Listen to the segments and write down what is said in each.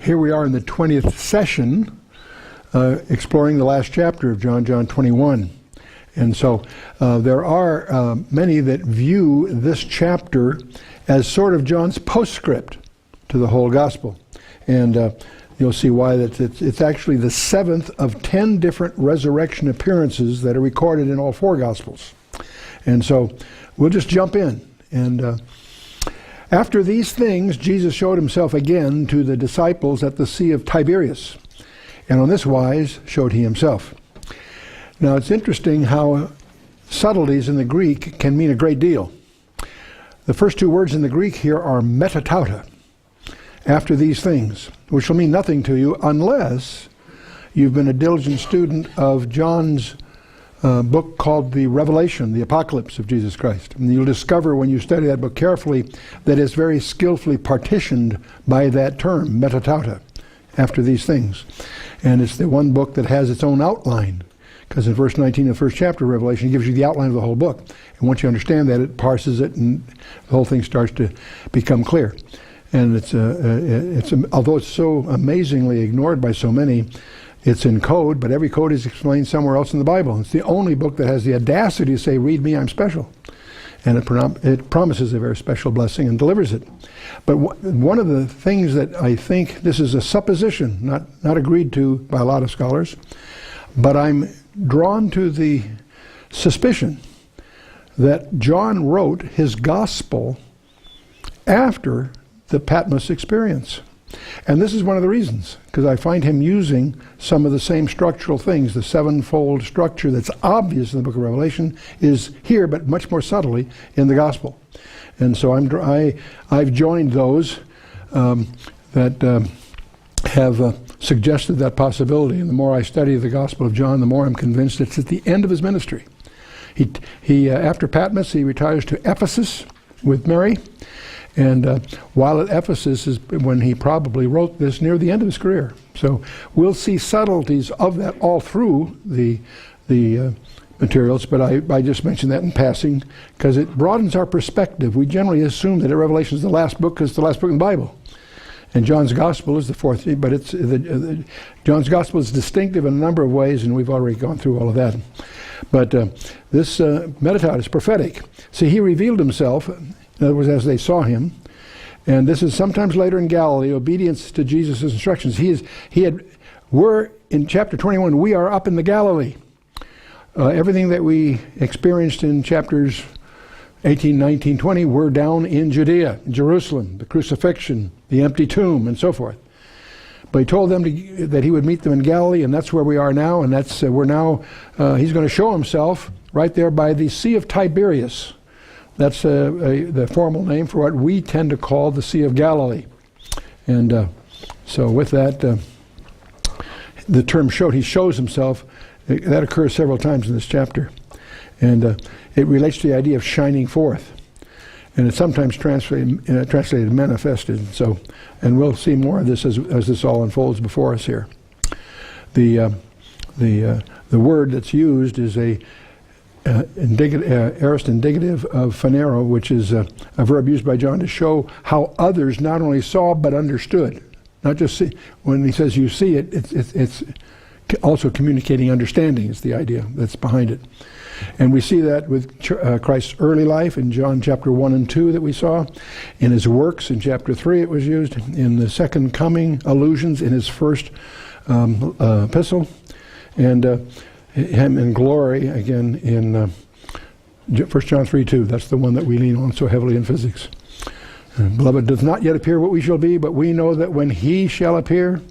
Here we are in the 20th session, exploring the last chapter of John 21. And so there are many that view this chapter as sort of John's postscript to the whole gospel. And you'll see why it's actually the 7th of 10 different resurrection appearances that are recorded in all 4 gospels. And so we'll just jump in. And after these things, Jesus showed himself again to the disciples at the Sea of Tiberias. And on this wise showed he himself. Now it's interesting how subtleties in the Greek can mean a great deal. The first 2 words in the Greek here are metatauta, after these things, which will mean nothing to you unless you've been a diligent student of John's book called the Revelation, the Apocalypse of Jesus Christ. And you'll discover when you study that book carefully that it's very skillfully partitioned by that term, metatauta, after these things. And it's the one book that has its own outline, because in verse 19 of the first chapter of Revelation, it gives you the outline of the whole book. And once you understand that, it parses it, and the whole thing starts to become clear. And it's although it's so amazingly ignored by so many, it's in code, but every code is explained somewhere else in the Bible. It's the only book that has the audacity to say, read me, I'm special. And it promises a very special blessing and delivers it. But one of the things that I think, this is a supposition, not agreed to by a lot of scholars, but I'm drawn to the suspicion that John wrote his gospel after the Patmos experience. And this is one of the reasons, because I find him using some of the same structural things. The 7-fold structure that's obvious in the book of Revelation is here, but much more subtly in the gospel. And so I've joined those that have suggested that possibility. And the more I study the Gospel of John, the more I'm convinced it's at the end of his ministry. He after Patmos, he retires to Ephesus with Mary. And while at Ephesus is when he probably wrote this, near the end of his career. So we'll see subtleties of that all through the materials, but I just mentioned that in passing because it broadens our perspective. We generally assume that Revelation is the last book because it's the last book in the Bible. And John's Gospel is the 4th, but John's Gospel is distinctive in a number of ways, and we've already gone through all of that. But this metatauta is prophetic. See, he revealed himself, in other words, as they saw him, and this is sometimes later in Galilee, obedience to Jesus' instructions. We're in chapter 21, we are up in the Galilee. Everything that we experienced in chapters 18, 19, 20, we're down in Judea, in Jerusalem, the crucifixion, the empty tomb, and so forth. But he told them that he would meet them in Galilee, and that's where we are now, and that's he's going to show himself right there by the Sea of Tiberias. That's the formal name for what we tend to call the Sea of Galilee. And so with that, the term showed, he shows himself. That occurs several times in this chapter. And it relates to the idea of shining forth. And it's sometimes translated manifested. So, and we'll see more of this as this all unfolds before us here. The word that's used is a aorist indicative of phanero, which is a verb used by John to show how others not only saw but understood. Not just see. When he says you see it, it's also communicating understanding is the idea that's behind it. And we see that with Christ's early life in John chapter 1 and 2 that we saw. In his works in chapter 3 it was used. In the second coming allusions in his first epistle. And him in glory again in 1 John 3:2. That's the one that we lean on so heavily in physics. Beloved, does not yet appear what we shall be, but we know that when he shall appear,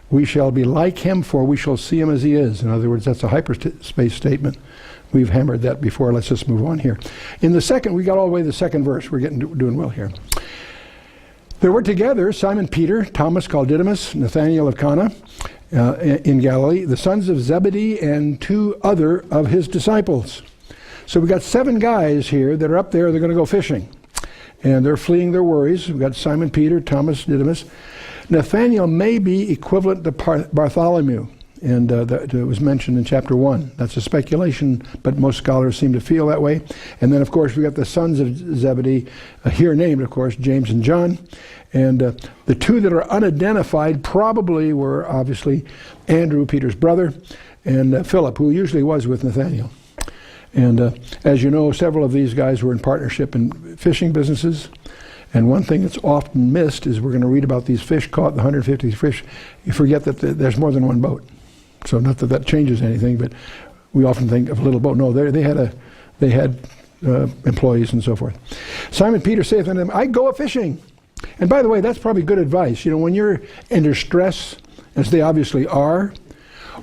we shall be like him, for we shall see him as he is. In other words, that's a hyperspace statement. We've hammered that before. Let's just move on here. In the second, we got all the way to the second verse. We're doing well here. There were together Simon Peter, Thomas called Didymus, Nathanael of Cana, in Galilee, the sons of Zebedee, and 2 other of his disciples. So we've got 7 guys here that are up there. They're going to go fishing. And they're fleeing their worries. We've got Simon Peter, Thomas, Didymus. Nathanael may be equivalent to Bartholomew. and that was mentioned in chapter 1. That's a speculation, but most scholars seem to feel that way. And then, of course, we got the sons of Zebedee, here named, of course, James and John. And the two that are unidentified probably were, obviously, Andrew, Peter's brother, and Philip, who usually was with Nathaniel. And as you know, several of these guys were in partnership in fishing businesses. And one thing that's often missed is we're going to read about these fish caught, the 150 fish. You forget that there's more than one boat. So not that that changes anything, but we often think of a little boat. No, they had employees and so forth. Simon Peter saith unto them, I go a-fishing. And by the way, that's probably good advice. You know, when you're under stress, as they obviously are,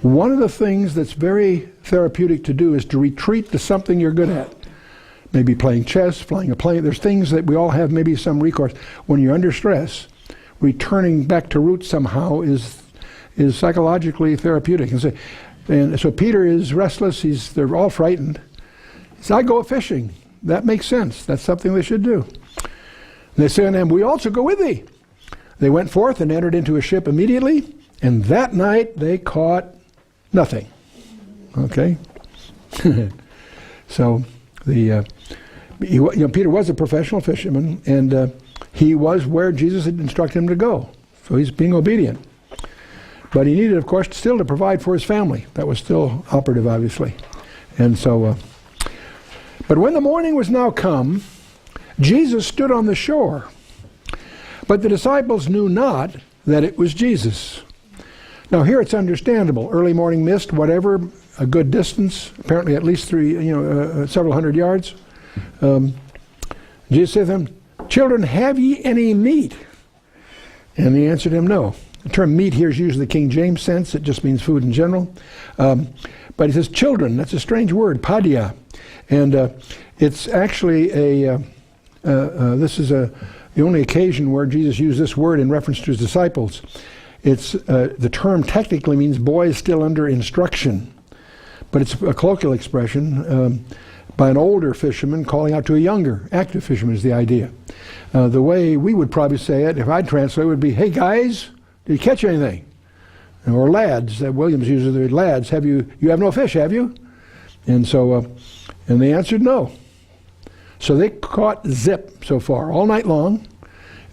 one of the things that's very therapeutic to do is to retreat to something you're good at. Maybe playing chess, flying a plane. There's things that we all have maybe some recourse. When you're under stress, returning back to roots somehow is psychologically therapeutic. And so Peter is restless. They're all frightened. He says, I go a-fishing. That makes sense. That's something they should do. And they say unto him, we also go with thee. They went forth and entered into a ship immediately, and that night they caught nothing. Okay? So Peter was a professional fisherman, and he was where Jesus had instructed him to go. So he's being obedient. But he needed, of course, still to provide for his family. That was still operative, obviously. And so, but when the morning was now come, Jesus stood on the shore. But the disciples knew not that it was Jesus. Now here it's understandable. Early morning mist, whatever, a good distance, apparently at least several hundred yards. Jesus said to them, children, have ye any meat? And they answered him, no. The term meat here is usually the King James sense. It just means food in general. But he says children. That's a strange word, padia. And it's actually this is the only occasion where Jesus used this word in reference to his disciples. It's the term technically means boys still under instruction. But it's a colloquial expression by an older fisherman calling out to a younger, active fisherman is the idea. The way we would probably say it, if I'd translate it, would be, hey guys, did you catch anything? Or lads, Williams uses the word lads, you have no fish, have you? And so, and they answered no. So they caught zip so far, all night long,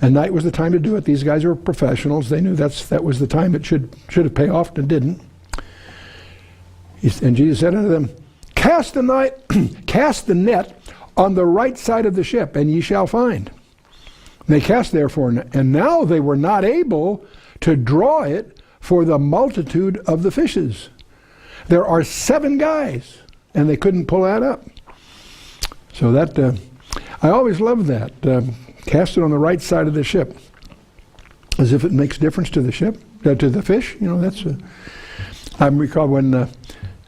and night was the time to do it. These guys were professionals. They knew that was the time it should have paid off, and didn't. And Jesus said unto them, cast the net on the right side of the ship, and ye shall find. And they cast therefore, and now they were not able to draw it for the multitude of the fishes. There are 7 guys, and they couldn't pull that up. So that, I always love that. Cast it on the right side of the ship, as if it makes difference to the ship, to the fish. You know, that's. I recall when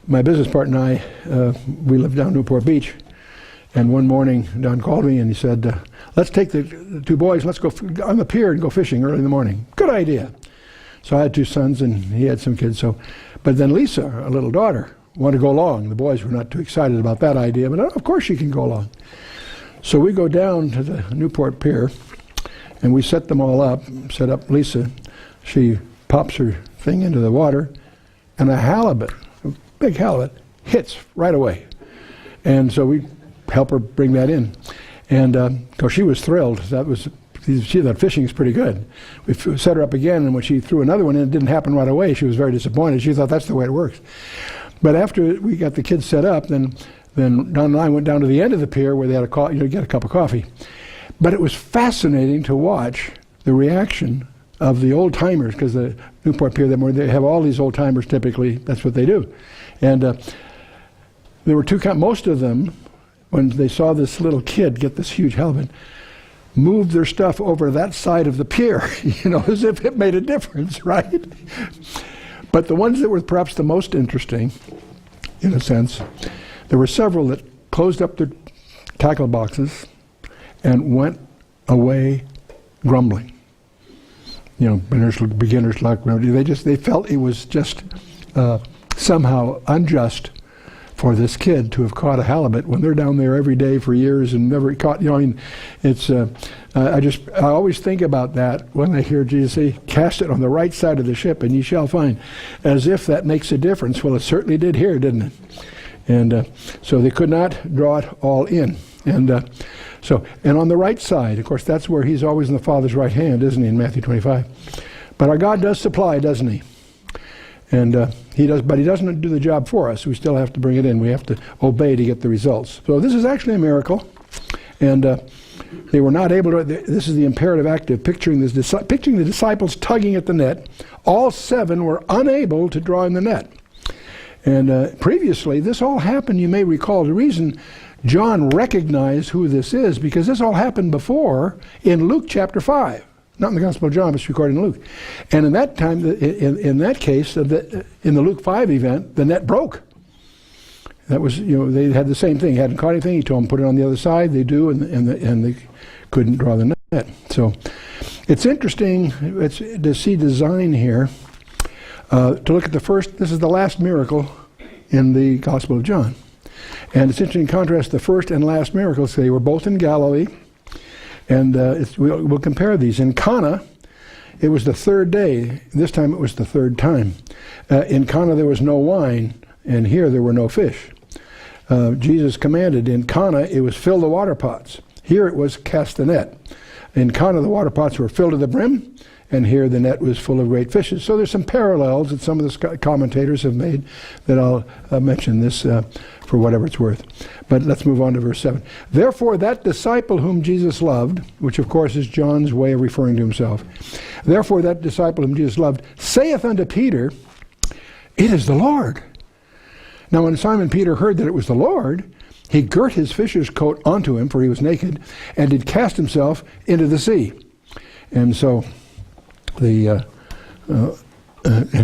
my business partner and I, we lived down Newport Beach, and one morning Don called me and he said, let's take the 2 boys, let's go on the pier and go fishing early in the morning. Good idea. So I had 2 sons and he had some kids. But then Lisa, a little daughter, wanted to go along. The boys were not too excited about that idea, but of course she can go along. So we go down to the Newport Pier, and we set them all up, set up Lisa. She pops her thing into the water, and a halibut, a big halibut, hits right away. And so we help her bring that in. And of course she was thrilled. She thought fishing is pretty good. We set her up again, and when she threw another one in, it didn't happen right away. She was very disappointed. She thought that's the way it works. But after we got the kids set up, then Don and I went down to the end of the pier where they had get a cup of coffee. But it was fascinating to watch the reaction of the old timers, because the Newport Pier, they have all these old timers typically. That's what they do. And there were 2 most of them, when they saw this little kid get this huge halibut, moved their stuff over that side of the pier, as if it made a difference, right? But the ones that were perhaps the most interesting, in a sense, there were several that closed up their tackle boxes and went away grumbling. Beginner's luck. They felt it was just somehow unjust for this kid to have caught a halibut when they're down there every day for years and never caught, I mean, it's, I always think about that when I hear Jesus say, cast it on the right side of the ship and ye shall find, as if that makes a difference. Well, it certainly did here, didn't it? And so they could not draw it all in. And and on the right side, of course, that's where he's always in the Father's right hand, isn't he, in Matthew 25? But our God does supply, doesn't he? And he does, but he doesn't do the job for us. We still have to bring it in. We have to obey to get the results. So this is actually a miracle. And they were not able to, this is the imperative act of picturing the disciples tugging at the net. All 7 were unable to draw in the net. And previously, this all happened, you may recall, the reason John recognized who this is, because this all happened before in Luke chapter 5. Not in the Gospel of John, but it's recorded in Luke. And in that time, in that case, in the Luke 5 event, the net broke. That was, they had the same thing. Hadn't caught anything. He told them, put it on the other side. They do, and they couldn't draw the net. So it's interesting to see design here. To look at the first, this is the last miracle in the Gospel of John. And it's interesting to contrast the first and last miracles. They were both in Galilee. And we'll compare these. In Cana, it was the 3rd day. This time it was the 3rd time. In Cana there was no wine, and here there were no fish. Jesus commanded. In Cana it was fill the water pots. Here it was cast the net. In Cana the water pots were filled to the brim, and here the net was full of great fishes. So there's some parallels that some of the commentators have made that I'll mention this for whatever it's worth. But let's move on to verse 7. Therefore that disciple whom Jesus loved, which of course is John's way of referring to himself, therefore that disciple whom Jesus loved saith unto Peter, it is the Lord. Now when Simon Peter heard that it was the Lord, he girt his fisher's coat onto him, for he was naked, and did cast himself into the sea. And so and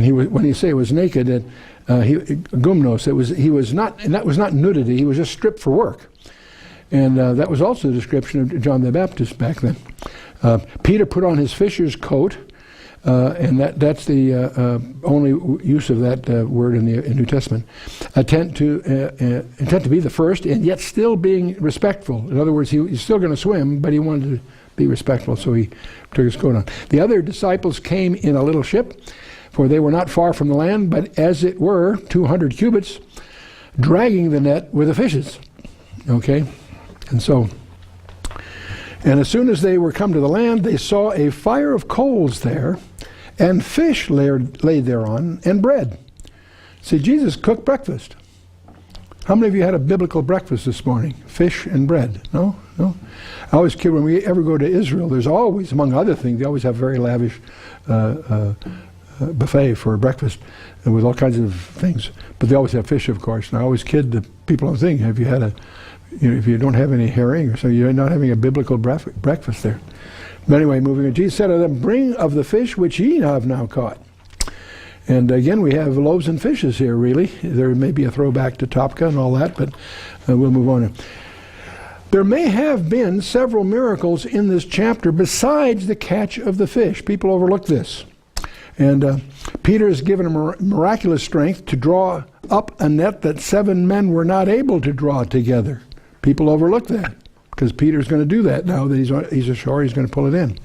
he was, when you say he was naked, gumnos, he was not, and that was not nudity. He was just stripped for work, and that was also the description of John the Baptist back then. Peter put on his fisher's coat, and that's the only use of that word in the New Testament. Intent to be the first, and yet still being respectful. In other words, he's still going to swim, but he wanted to be respectful, so he took his coat on. The other disciples came in a little ship, for they were not far from the land, but as it were 200 cubits, dragging the net with the fishes. Okay? And as soon as they were come to the land, they saw a fire of coals there, and fish laid thereon, and bread. See, Jesus cooked breakfast. How many of you had a biblical breakfast this morning? Fish and bread? No? No? I always kid when we ever go to Israel, there's always, among other things, they always have very lavish buffet for breakfast with all kinds of things. But they always have fish, of course. And I always kid the people on the thing, have you had if you don't have any herring, or so you're not having a biblical breakfast there. But anyway, moving on. Jesus said to them, bring of the fish which ye have now caught. And again, we have loaves and fishes here, really. There may be a throwback to Topka and all that, but we'll move on. There may have been several miracles in this chapter besides the catch of the fish. People overlook this. And Peter is given a miraculous strength to draw up a net that 7 men were not able to draw together. People overlook that, because Peter's going to do that now that he's ashore. He's going to pull it in.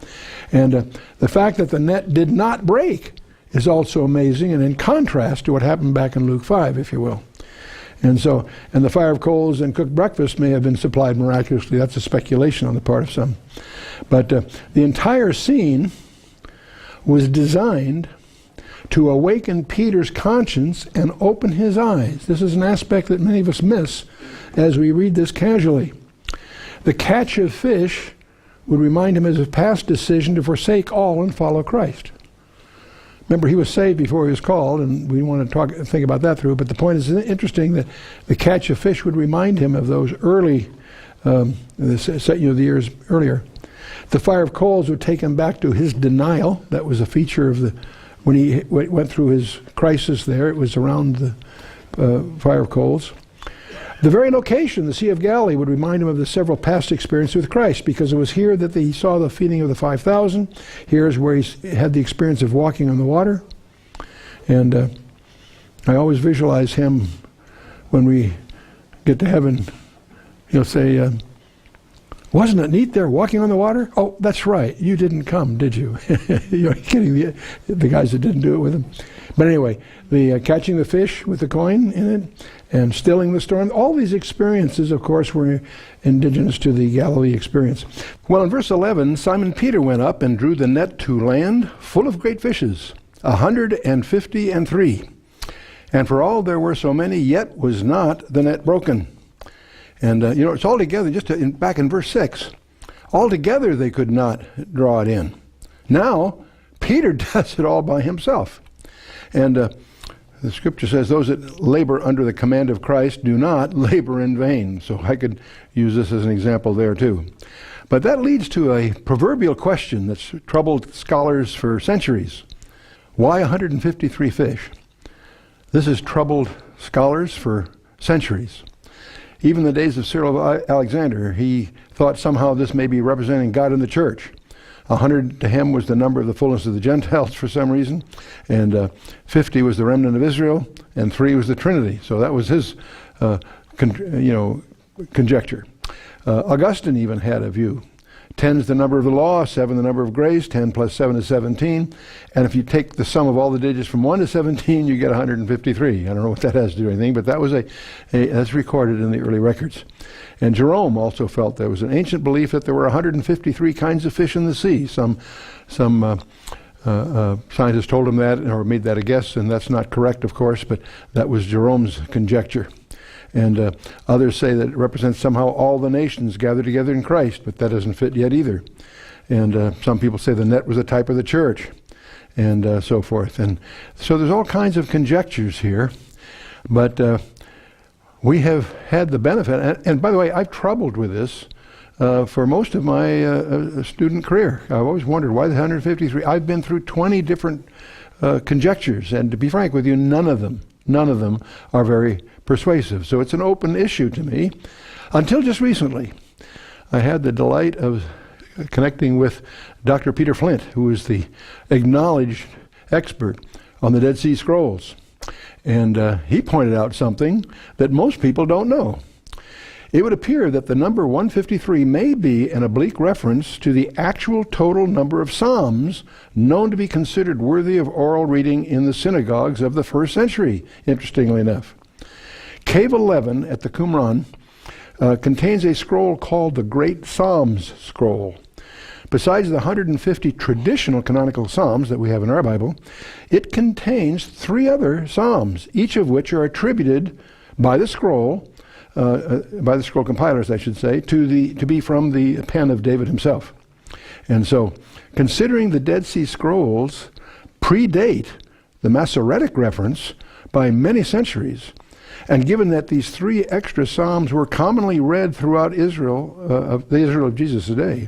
And the fact that the net did not break is also amazing, and in contrast to what happened back in Luke 5, if you will. And the fire of coals and cooked breakfast may have been supplied miraculously. That's a speculation on the part of some. But the entire scene was designed to awaken Peter's conscience and open his eyes. This is an aspect that many of us miss as we read this casually. The catch of fish would remind him of his past decision to forsake all and follow Christ. Remember, he was saved before he was called, and we want to think about that through. But the point is interesting that the catch of fish would remind him of those early, the years earlier. The fire of coals would take him back to his denial. That was a feature of when he went through his crisis there. It was around the fire of coals. The very location, the Sea of Galilee, would remind him of the several past experiences with Christ, because it was here that he saw the feeding of the 5,000. Here's where he had the experience of walking on the water. And I always visualize him when we get to heaven, he'll say, wasn't it neat there walking on the water? Oh, that's right. You didn't come, did you? You're kidding the guys that didn't do it with him. But anyway, the catching the fish with the coin in it and stilling the storm, all these experiences, of course, were indigenous to the Galilee experience. Well, in verse 11, Simon Peter went up and drew the net to land full of great fishes, 153. And for all there were so many, yet was not the net broken. And, it's all together, back in verse 6, altogether they could not draw it in. Now, Peter does it all by himself. And the scripture says, those that labor under the command of Christ do not labor in vain. So I could use this as an example there too. But that leads to a proverbial question that's troubled scholars for centuries. Why 153 fish? This has troubled scholars for centuries. Even in the days of Cyril of Alexander, he thought somehow this may be representing God in the church. 100 to him was the number of the fullness of the Gentiles for some reason, and 50 was the remnant of Israel, and 3 was the Trinity. So that was his, conjecture. Augustine even had a view. 10 is the number of the law, 7 the number of grace, 10 plus 7 is 17. And if you take the sum of all the digits from 1 to 17, you get 153. I don't know what that has to do with anything, but that was that's recorded in the early records. And Jerome also felt there was an ancient belief that there were 153 kinds of fish in the sea. Some scientists told him that, or made that a guess, and that's not correct, of course, but that was Jerome's conjecture. And others say that it represents somehow all the nations gathered together in Christ, but that doesn't fit yet either. And some people say the net was a type of the church, and so forth. And so there's all kinds of conjectures here, but we have had the benefit, and by the way, I've troubled with this for most of my student career. I've always wondered why the 153. I've been through 20 different conjectures, and to be frank with you, none of them are very persuasive. So it's an open issue to me. Until just recently, I had the delight of connecting with Dr. Peter Flint, who is the acknowledged expert on the Dead Sea Scrolls. And he pointed out something that most people don't know. It would appear that the number 153 may be an oblique reference to the actual total number of psalms known to be considered worthy of oral reading in the synagogues of the first century, interestingly enough. Cave 11 at the Qumran contains a scroll called the Great Psalms Scroll. Besides the 150 traditional canonical psalms that we have in our Bible, it contains 3 other psalms, each of which are attributed by the scroll compilers, I should say, to be from the pen of David himself. And so, considering the Dead Sea Scrolls predate the Masoretic reference by many centuries, and given that these 3 extra psalms were commonly read throughout Israel, of the Israel of Jesus' day,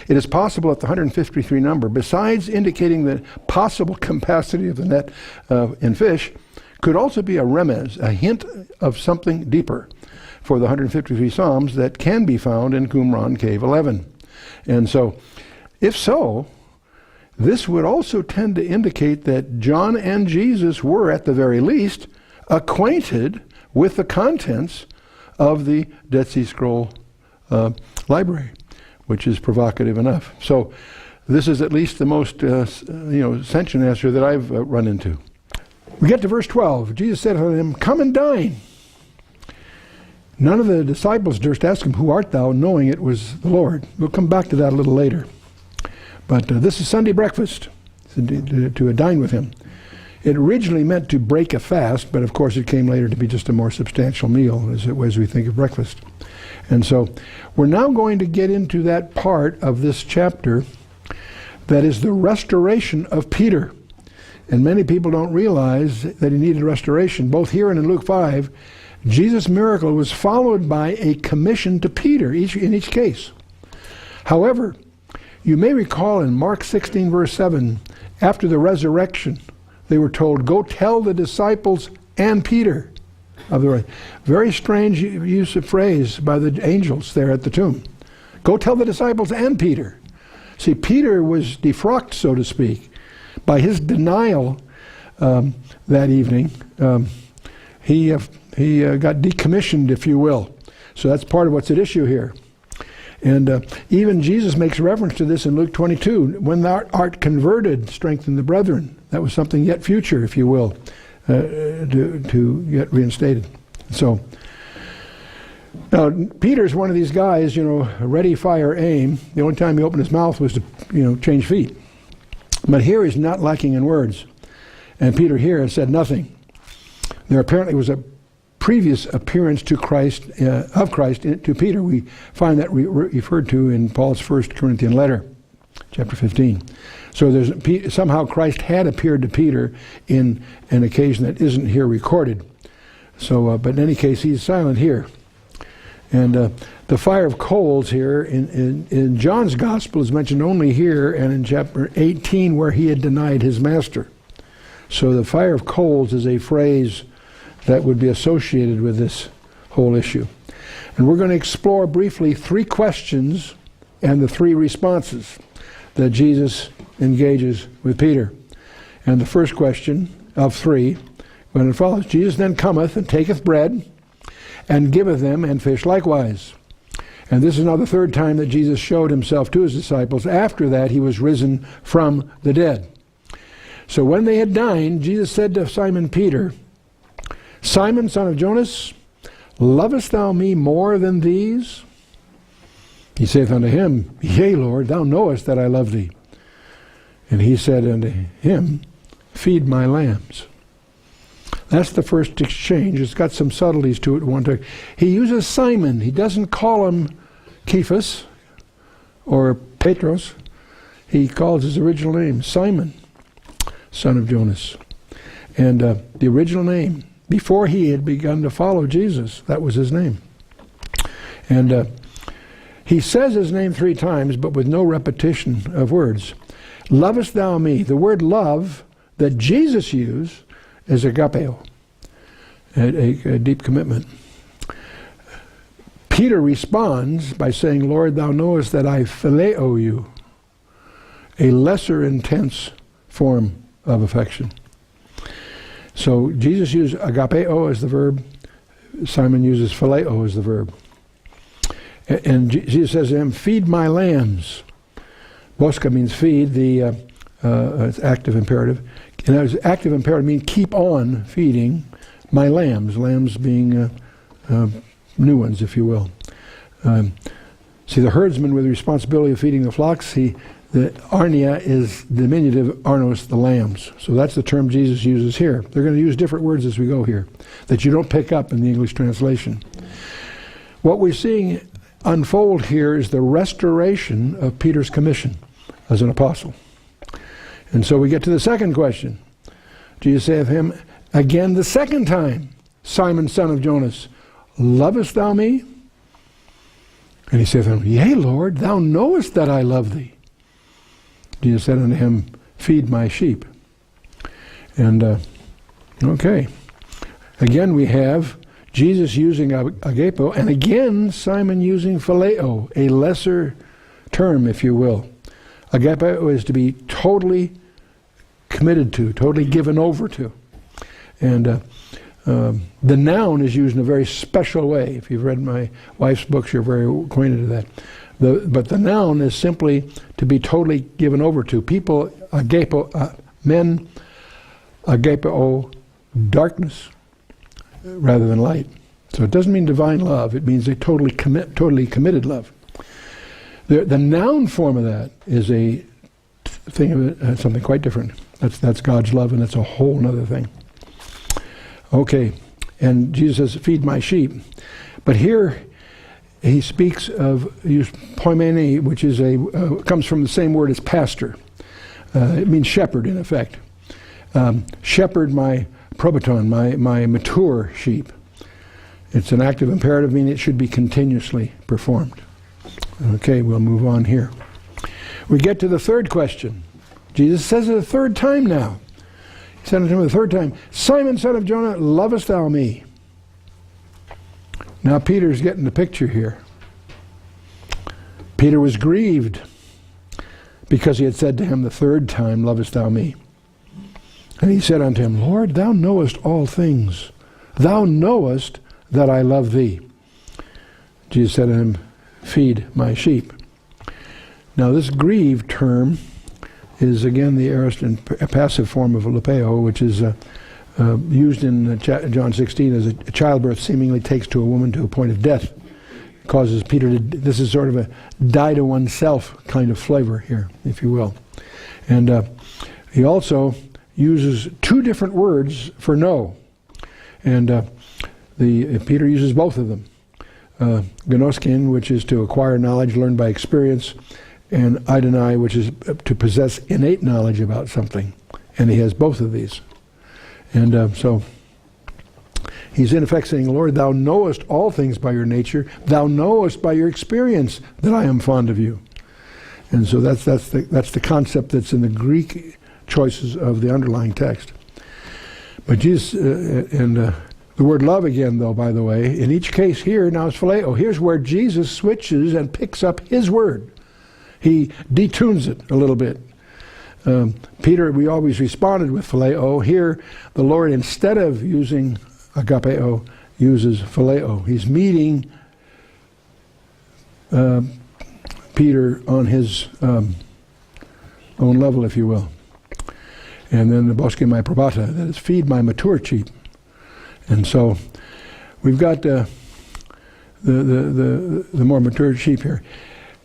it is possible that the 153 number, besides indicating the possible capacity of the net in fish, could also be a remez, a hint of something deeper for the 153 psalms that can be found in Qumran Cave 11. And so, if so, this would also tend to indicate that John and Jesus were, at the very least, acquainted with the contents of the Dead Sea Scroll library, which is provocative enough. So this is at least the most sentient answer that I've run into. We get to verse 12. Jesus said unto them, "Come and dine." None of the disciples durst ask him, "Who art thou?" knowing it was the Lord. We'll come back to that a little later. But this is Sunday breakfast, to dine with him. It originally meant to break a fast, but of course it came later to be just a more substantial meal as we think of breakfast. And so we're now going to get into that part of this chapter that is the restoration of Peter. And many people don't realize that he needed restoration. Both here and in Luke 5, Jesus' miracle was followed by a commission to Peter in each case. However, you may recall in Mark 16, verse 7, after the resurrection, they were told, "Go tell the disciples and Peter." Very strange use of phrase by the angels there at the tomb. Go tell the disciples and Peter. See, Peter was defrocked, so to speak, by his denial that evening. He he got decommissioned, if you will. So that's part of what's at issue here. And even Jesus makes reference to this in Luke 22. When thou art converted, strengthen the brethren. That was something yet future, if you will, to get reinstated. So, now, Peter's one of these guys, ready, fire, aim. The only time he opened his mouth was to, change feet. But here he's not lacking in words. And Peter here has said nothing. There apparently was a previous appearance to Christ, of Christ to Peter. We find that referred to in Paul's 1 Corinthian letter, chapter 15. So somehow Christ had appeared to Peter in an occasion that isn't here recorded. So, but in any case, he's silent here. And the fire of coals here in John's gospel is mentioned only here and in chapter 18 where he had denied his master. So the fire of coals is a phrase that would be associated with this whole issue. And we're going to explore briefly 3 questions and the 3 responses that Jesus engages with Peter. And the first question of 3, when it follows, Jesus then cometh and taketh bread and giveth them, and fish likewise. And this is now the 3rd time that Jesus showed himself to his disciples. After that, he was risen from the dead. So when they had dined, Jesus said to Simon Peter, Simon, son of Jonas, lovest thou me more than these? He saith unto him, Yea, Lord, thou knowest that I love thee. And he said unto him, Feed my lambs. That's the first exchange. It's got some subtleties to it. He uses Simon. He doesn't call him Cephas or Petros. He calls his original name Simon, son of Jonas. And the original name, before he had begun to follow Jesus, that was his name. And he says his name 3 times, but with no repetition of words. Lovest thou me? The word love that Jesus used is agapeo, a deep commitment. Peter responds by saying, Lord, thou knowest that I phileo you, a lesser intense form of affection. So Jesus used agapeo as the verb. Simon uses phileo as the verb. And Jesus says to him, feed my lambs. Boska means feed, it's active imperative. And as active imperative means keep on feeding my lambs, lambs being new ones, if you will. See, the herdsman with the responsibility of feeding the flocks, the arnia is diminutive, arnos, the lambs. So that's the term Jesus uses here. They're going to use different words as we go here that you don't pick up in the English translation. What we're seeing unfold here is the restoration of Peter's commission as an apostle. And so we get to the second question. Jesus saith of him again the second time, Simon, son of Jonas, lovest thou me? And he saith unto him, Yea, Lord, thou knowest that I love thee. Jesus said unto him, feed my sheep. And, okay. Again we have Jesus using agapo, and again Simon using phileo, a lesser term, if you will. Agapo is to be totally committed to, totally given over to. And the noun is used in a very special way. If you've read my wife's books, you're very acquainted with that. But the noun is simply to be totally given over to. People, agapo, men, agapo, darkness, rather than light. So it doesn't mean divine love. It means a totally committed love. The noun form of that is a thing of something quite different. That's God's love, and that's a whole other thing. Okay, and Jesus says, feed my sheep. But here he speaks of poimene, which is comes from the same word as pastor. It means shepherd, in effect. Shepherd my probaton, my mature sheep. It's an active imperative, meaning it should be continuously performed. Okay, we'll move on here. We get to the third question. Jesus says it a third time now. He said unto him the third time, Simon, son of Jonah, lovest thou me? Now Peter's getting the picture here. Peter was grieved because he had said to him the third time, lovest thou me? And he said unto him, Lord, thou knowest all things. Thou knowest that I love thee. Jesus said to him, feed my sheep. Now this grieve term is again the aorist and passive form of lepeo, which is used in John 16 as a childbirth seemingly takes to a woman to a point of death. It causes Peter to, this is sort of a die to oneself kind of flavor here, if you will. And he also uses two different words for know. And Peter uses both of them. Gnoskin, which is to acquire knowledge learned by experience, and Idonai, which is to possess innate knowledge about something. And he has both of these. And so he's in effect saying, Lord, thou knowest all things by your nature. Thou knowest by your experience that I am fond of you. And so that's the concept that's in the Greek choices of the underlying text. But Jesus, the word love again, though, by the way, in each case here now is phileo. Here's where Jesus switches and picks up his word. He detunes it a little bit. Peter, we always responded with phileo. Here, the Lord, instead of using agapeo, uses phileo. He's meeting Peter on his own level, if you will. And then the bosque my probata, that is, feed my mature sheep. And so we've got the more mature sheep here.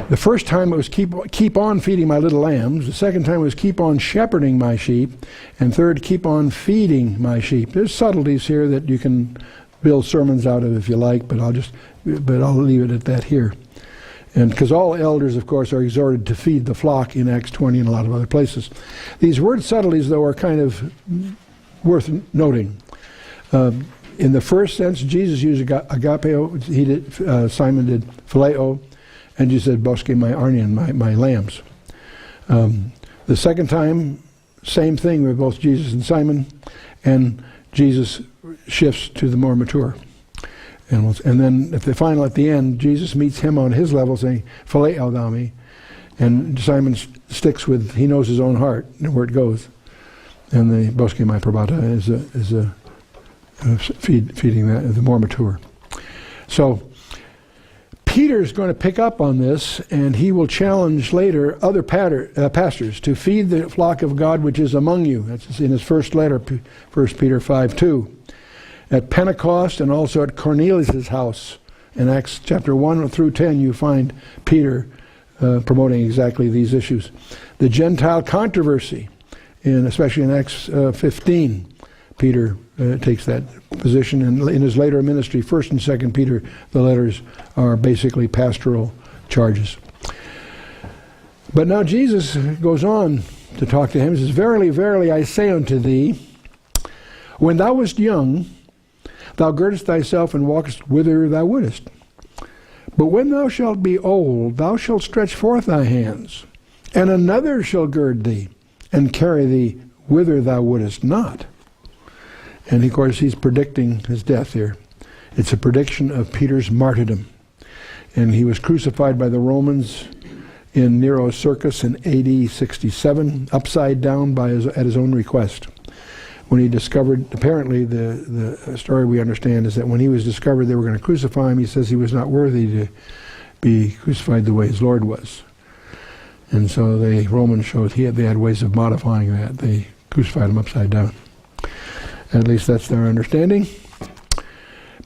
The first time it was keep on feeding my little lambs. The second time was keep on shepherding my sheep. And third, keep on feeding my sheep. There's subtleties here that you can build sermons out of if you like, but I'll leave it at that here. And because all elders, of course, are exhorted to feed the flock in Acts 20 and a lot of other places. These word subtleties, though, are kind of worth noting. In the first sense, Jesus used agapeo. He did. Simon did phileo, and Jesus said, "Bosque my arnion, my lambs." The second time, same thing with both Jesus and Simon, and Jesus shifts to the more mature animals. And then at the end, Jesus meets him on his level, saying, "Phileo thou me," and Simon sticks with, he knows his own heart and where it goes. And the bosque my probata is a feeding the more mature. So Peter's going to pick up on this, and he will challenge later other pastors to feed the flock of God which is among you. That's in his first letter, 1 Peter 5:2. At Pentecost and also at Cornelius' house in Acts chapter 1 through 10, you find Peter promoting exactly these issues. The Gentile controversy, especially in Acts 15, Peter takes that position, and in his later ministry, 1 and 2 Peter, the letters are basically pastoral charges. But now Jesus goes on to talk to him. He says, "Verily, verily, I say unto thee, when thou wast young, thou girdest thyself and walkest whither thou wouldest. But when thou shalt be old, thou shalt stretch forth thy hands, and another shall gird thee, and carry thee whither thou wouldest not." And of course, he's predicting his death here. It's a prediction of Peter's martyrdom. And he was crucified by the Romans in Nero's circus in AD 67, upside down at his own request. When he discovered, apparently the story we understand is that when he was discovered they were going to crucify him, he says he was not worthy to be crucified the way his Lord was. And so the Romans showed they had ways of modifying that. They crucified him upside down. At least that's their understanding.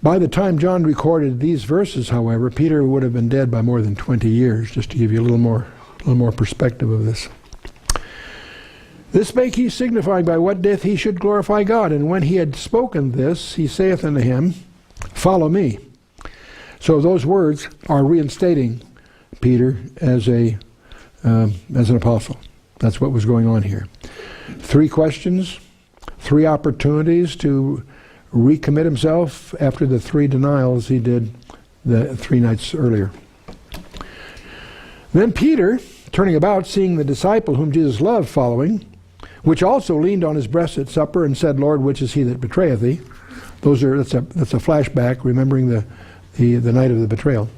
By the time John recorded these verses, however, Peter would have been dead by more than 20 years, just to give you a little more perspective of this. "This spake he, signifying by what death he should glorify God. And when he had spoken this, he saith unto him, Follow me." So those words are reinstating Peter as an apostle. That's what was going on here. 3 questions, 3 opportunities to recommit himself after the 3 denials he did the 3 nights earlier. Then Peter, turning about, seeing the disciple whom Jesus loved following, which also leaned on his breast at supper and said, "Lord, which is he that betrayeth thee?" That's a flashback, remembering the night of the betrayal.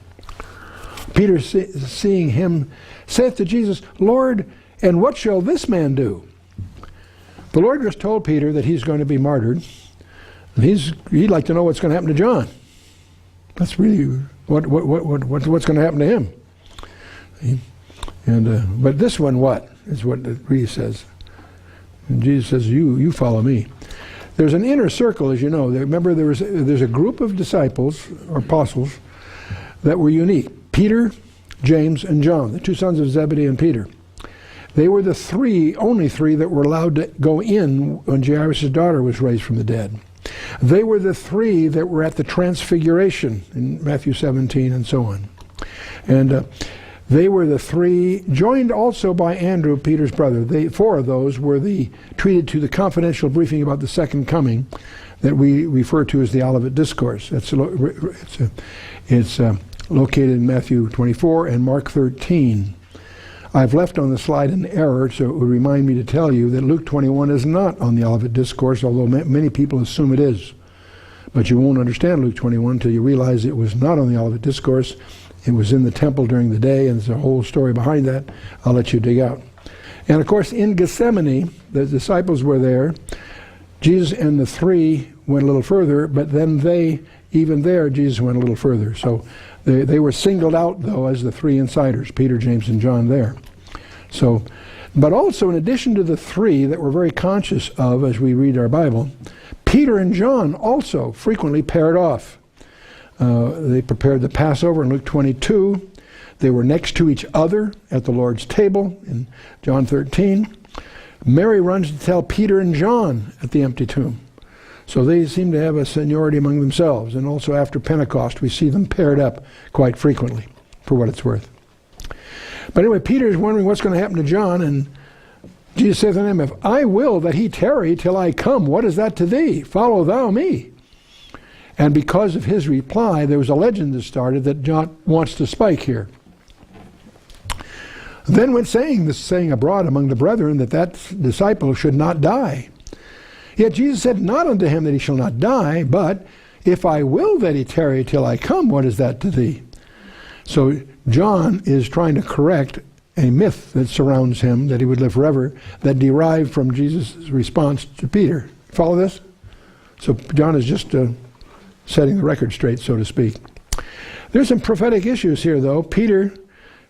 Peter, seeing him, saith to Jesus, "Lord, and what shall this man do?" The Lord just told Peter that he's going to be martyred. And he'd like to know what's going to happen to John. That's really what's going to happen to him. And but this one, what is what it really says? And Jesus says, "You follow me." There's an inner circle, as you know. Remember, there's a group of disciples or apostles that were unique: Peter, James, and John, the two sons of Zebedee and Peter. They were the only three that were allowed to go in when Jairus' daughter was raised from the dead. They were the three that were at the Transfiguration in Matthew 17 and so on. And they were the three, joined also by Andrew, Peter's brother. Four of those were treated to the confidential briefing about the second coming that we refer to as the Olivet Discourse. It's located in Matthew 24 and Mark 13. I've left on the slide an error, so it would remind me to tell you that Luke 21 is not on the Olivet Discourse, although many people assume it is. But you won't understand Luke 21 until you realize it was not on the Olivet Discourse. It was in the temple during the day, and there's a whole story behind that I'll let you dig out. And of course, in Gethsemane, the disciples were there. Jesus and the three went a little further, but then even there, Jesus went a little further. So they were singled out, though, as the three insiders, Peter, James, and John there. So, but also, in addition to the three that we're very conscious of as we read our Bible, Peter and John also frequently paired off. They prepared the Passover in Luke 22. They were next to each other at the Lord's table in John 13. Mary runs to tell Peter and John at the empty tomb. So they seem to have a seniority among themselves. And also after Pentecost, we see them paired up quite frequently, for what it's worth. But anyway, Peter is wondering what's going to happen to John, and Jesus saith unto him, "If I will that he tarry till I come, what is that to thee? Follow thou me." And because of his reply, there was a legend that started that John wants to spike here. Then went saying abroad among the brethren that disciple should not die. Yet Jesus said not unto him that he shall not die, but if I will that he tarry till I come, what is that to thee? So John is trying to correct a myth that surrounds him, that he would live forever, that derived from Jesus' response to Peter. Follow this? So John is just setting the record straight, so to speak. There's some prophetic issues here, though. Peter,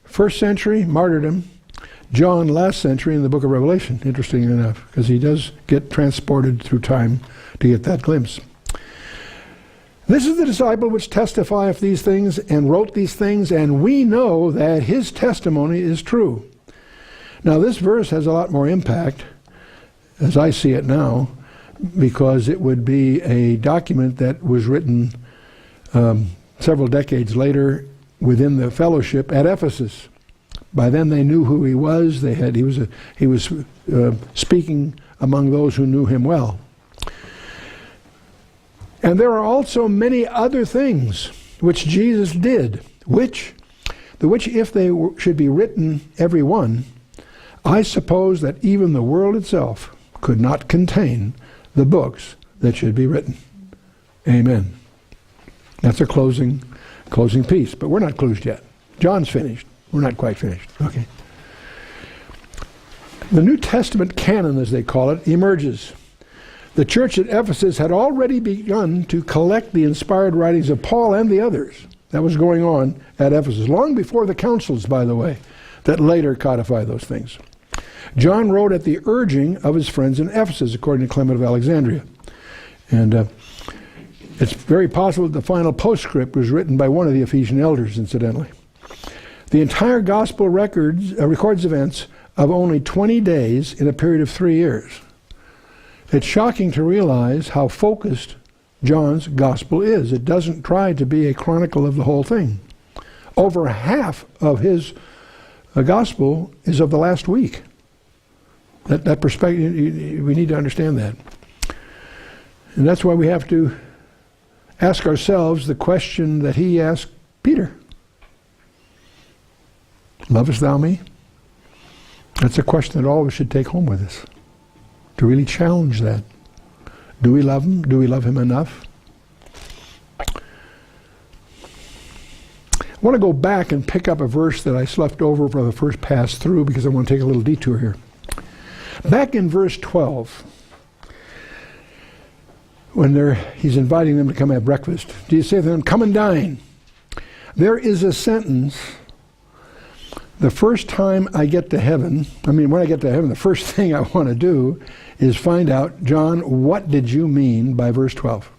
first century, martyrdom. John, last century, in the book of Revelation, interestingly enough, because he does get transported through time to get that glimpse. This is the disciple which testifieth these things and wrote these things, and we know that his testimony is true. Now, this verse has a lot more impact, as I see it now, because it would be a document that was written several decades later within the fellowship at Ephesus. By then they knew who he was. He was speaking among those who knew him well. And there are also many other things which Jesus did, which if they should be written, every one, I suppose that even the world itself could not contain the books that should be written. Amen. That's a closing piece, but we're not closed yet. John's finished. We're not quite finished. Okay. The New Testament canon, as they call it, emerges. The church at Ephesus had already begun to collect the inspired writings of Paul and the others. That was going on at Ephesus, long before the councils, by the way, that later codify those things. John wrote at the urging of his friends in Ephesus, according to Clement of Alexandria. And it's very possible that the final postscript was written by one of the Ephesian elders, incidentally. The entire gospel records events of only 20 days in a period of 3 years. It's shocking to realize how focused John's gospel is. It doesn't try to be a chronicle of the whole thing. Over half of his gospel is of the last week. That perspective, we need to understand that. And that's why we have to ask ourselves the question that he asked Peter. Lovest thou me? That's a question that all of us should take home with us, to really challenge that. Do we love him? Do we love him enough? I want to go back and pick up a verse that I left over for the first pass through, because I want to take a little detour here. Back in verse 12, when he's inviting them to come have breakfast. Jesus said to them, come and dine. There is a sentence, the first time I get to heaven, when I get to heaven, the first thing I want to do is find out, John, what did you mean by verse 12?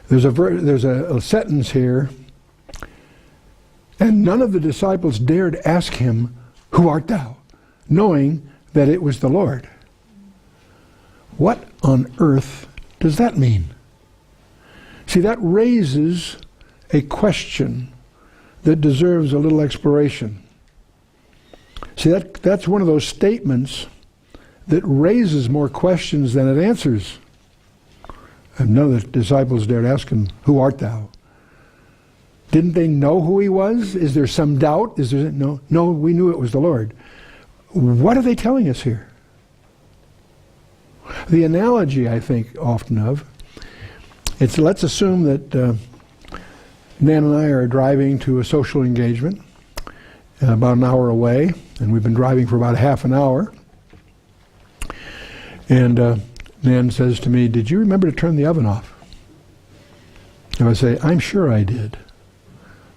There's a sentence here, and none of the disciples dared ask him, who art thou? Knowing that it was the Lord. What on earth does that mean? See, that raises a question that deserves a little exploration. See, that's one of those statements that raises more questions than it answers. And none of the disciples dared ask him, who art thou? Didn't they know who he was? Is there some doubt? No, we knew it was the Lord. What are they telling us here? The analogy I think often of, it's let's assume that Nan and I are driving to a social engagement about an hour away, and we've been driving for about half an hour. And Nan says to me, did you remember to turn the oven off? And I say, I'm sure I did.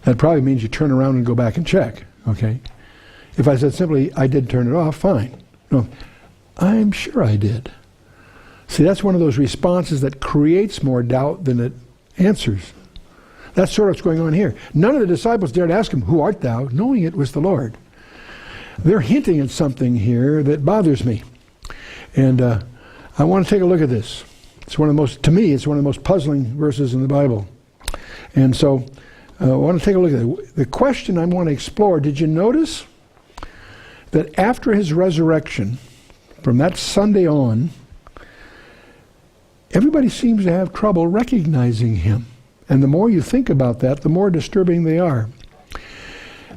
That probably means you turn around and go back and check, okay? If I said simply, I did turn it off, fine. No, I'm sure I did. See, that's one of those responses that creates more doubt than it answers. That's sort of what's going on here. None of the disciples dared ask him, who art thou? Knowing it was the Lord. They're hinting at something here that bothers me. And I want to take a look at this. To me, it's one of the most puzzling verses in the Bible. And so I want to take a look at it. The question I want to explore, did you notice that after his resurrection, from that Sunday on, everybody seems to have trouble recognizing him. And the more you think about that, the more disturbing they are.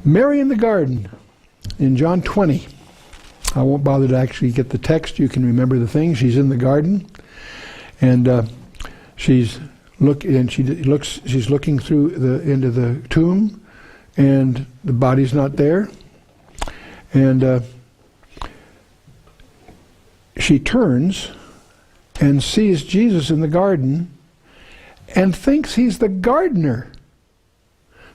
Mary in the garden, in John 20. I won't bother to actually get the text. You can remember the thing. She's in the garden, and she's looking through into the tomb, and the body's not there. And she turns and sees Jesus in the garden and thinks he's the gardener.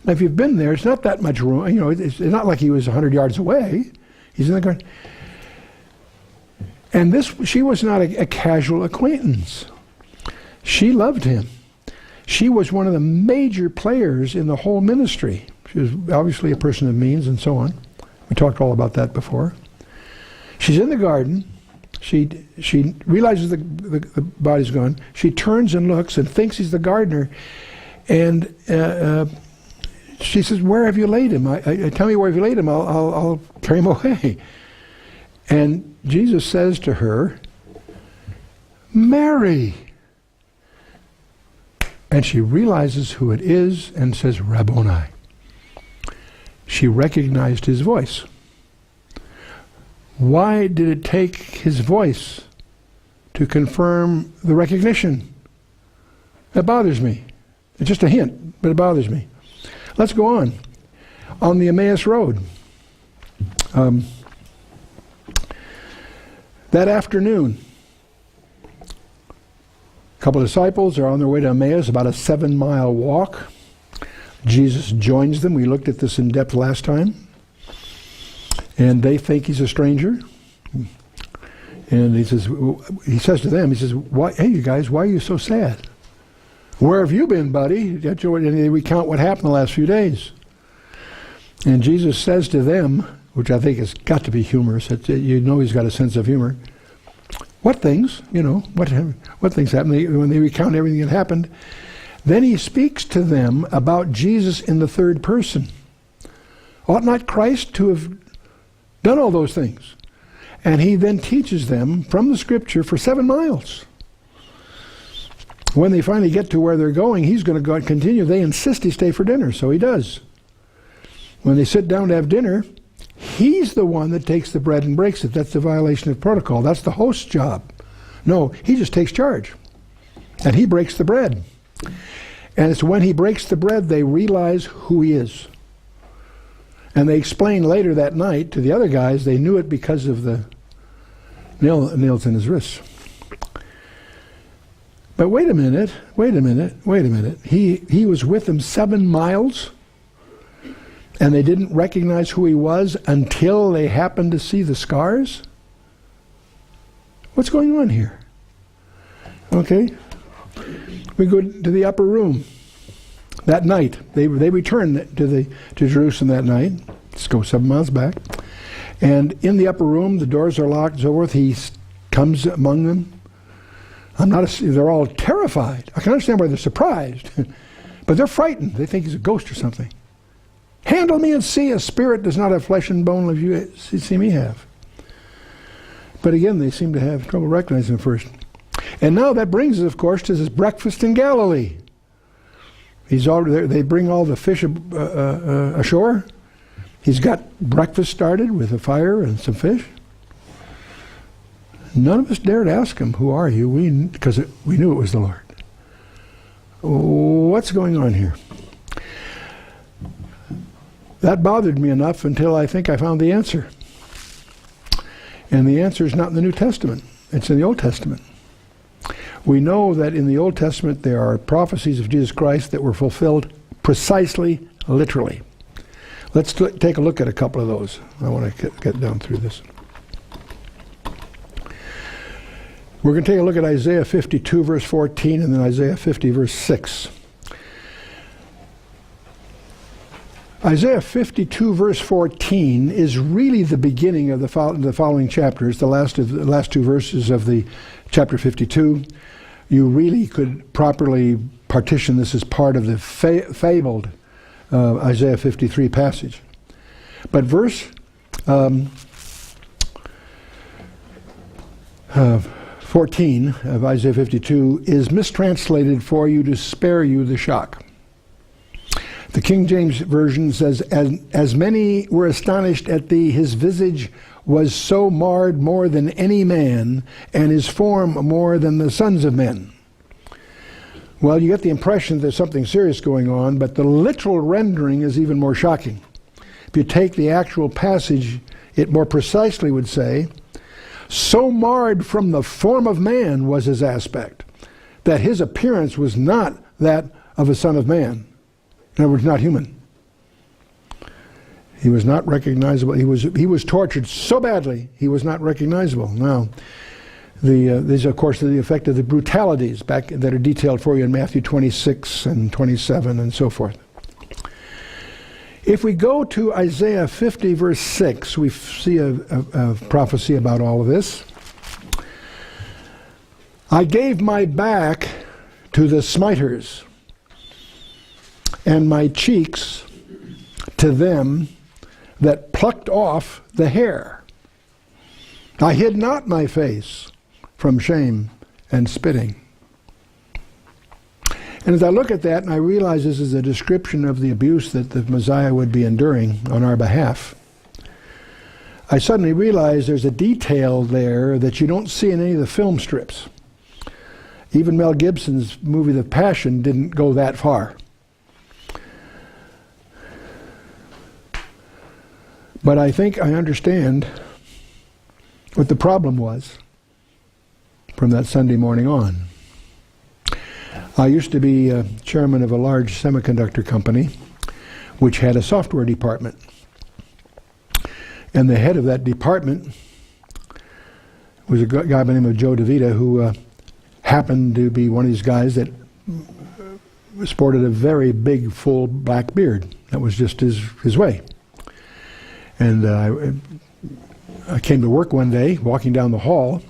Now, if you've been there, it's not that much room. It's not like he was 100 yards away. He's in the garden. And she was not a casual acquaintance. She loved him. She was one of the major players in the whole ministry. She was obviously a person of means and so on. We talked all about that before. She's in the garden. She realizes the body's gone. She turns and looks and thinks he's the gardener. And she says, where have you laid him? Tell me where have you laid him. I'll carry him away. And Jesus says to her, Mary. And she realizes who it is and says, Rabboni. She recognized his voice. Why did it take his voice to confirm the recognition? That bothers me. It's just a hint, but it bothers me. Let's go on. On the Emmaus Road. That afternoon, a couple of disciples are on their way to Emmaus, about a 7-mile walk. Jesus joins them. We looked at this in depth last time. And they think he's a stranger. And he says to them, hey, you guys, why are you so sad? Where have you been, buddy? And they recount what happened the last few days. And Jesus says to them, which I think has got to be humorous. He's got a sense of humor. What things? What things happened? When they recount everything that happened, then he speaks to them about Jesus in the third person. Ought not Christ to have done all those things? And he then teaches them from the scripture for 7 miles. When they finally get to where they're going, he's going to go and continue. They insist he stay for dinner, so he does. When they sit down to have dinner, he's the one that takes the bread and breaks it. That's the violation of protocol. That's the host's job. No, he just takes charge. And he breaks the bread. And it's when he breaks the bread they realize who he is. And they explain later that night to the other guys they knew it because of the nails in his wrists. But wait a minute. He was with them 7 miles, and they didn't recognize who he was until they happened to see the scars? What's going on here? Okay. We go to the upper room. That night, they returned to Jerusalem that night. Let's go 7 miles back. And in the upper room, the doors are locked and so forth. He comes among them. They're all terrified. I can understand why they're surprised. But they're frightened. They think he's a ghost or something. Handle me and see. A spirit does not have flesh and bone like you see me have. But again, they seem to have trouble recognizing him first. And now that brings us, of course, to this breakfast in Galilee. They bring all the fish ashore. He's got breakfast started with a fire and some fish. None of us dared ask him, "Who are you?" Because we knew it was the Lord. What's going on here? That bothered me enough until I think I found the answer. And the answer is not in the New Testament. It's in the Old Testament. We know that in the Old Testament there are prophecies of Jesus Christ that were fulfilled precisely, literally. Let's take a look at a couple of those. I want to get down through this. We're going to take a look at Isaiah 52, verse 14, and then Isaiah 50, verse 6. Isaiah 52, verse 14 is really the beginning of the following chapters, the last 2 verses of the chapter 52. You really could properly partition this as part of the fabled Isaiah 53 passage. But verse 14 of Isaiah 52 is mistranslated for you to spare you the shock. The King James Version says, as many were astonished at thee, his visage was so marred more than any man, and his form more than the sons of men. Well, you get the impression that there's something serious going on, but the literal rendering is even more shocking. If you take the actual passage, it more precisely would say, so marred from the form of man was his aspect, that his appearance was not that of a son of man. In other words, not human. He was not recognizable. He was tortured so badly, he was not recognizable. Now, these, of course, are the effect of the brutalities that are detailed for you in Matthew 26 and 27 and so forth. If we go to Isaiah 50, verse 6, we see a prophecy about all of this. I gave my back to the smiters, and my cheeks to them that plucked off the hair. I hid not my face from shame and spitting. And as I look at that, and I realize this is a description of the abuse that the Messiah would be enduring on our behalf, I suddenly realize there's a detail there that you don't see in any of the film strips. Even Mel Gibson's movie The Passion didn't go that far. But I think I understand what the problem was from that Sunday morning on. I used to be chairman of a large semiconductor company which had a software department. And the head of that department was a guy by the name of Joe DeVita, who happened to be one of these guys that sported a very big, full black beard. That was just his way. And I came to work one day, walking down the hall,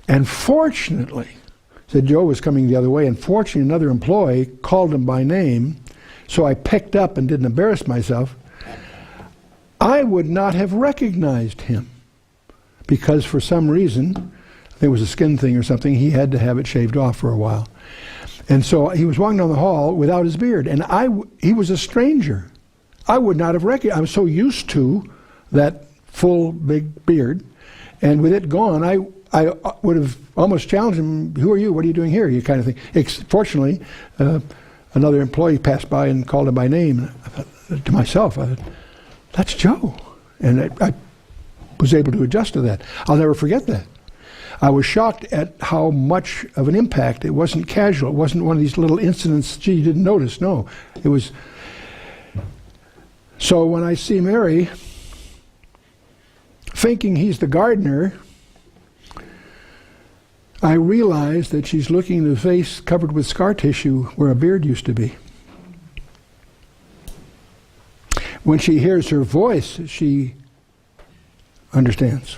and fortunately, said Joe was coming the other way, and fortunately another employee called him by name, so I picked up and didn't embarrass myself. I would not have recognized him, because for some reason, I think it was a skin thing or something, he had to have it shaved off for a while. And so he was walking down the hall without his beard, and he was a stranger. I would not have recognized. I was so used to that full, big beard, and with it gone, I would have almost challenged him, who are you, what are you doing here, you kind of thing. Fortunately, another employee passed by and called him by name, and I thought to myself, that's Joe. And I was able to adjust to that. I'll never forget that. I was shocked at how much of an impact. It wasn't casual. It wasn't one of these little incidents, gee, you didn't notice. No, it was. So when I see Mary thinking he's the gardener, I realize that she's looking at the face covered with scar tissue where a beard used to be. When she hears her voice, she understands.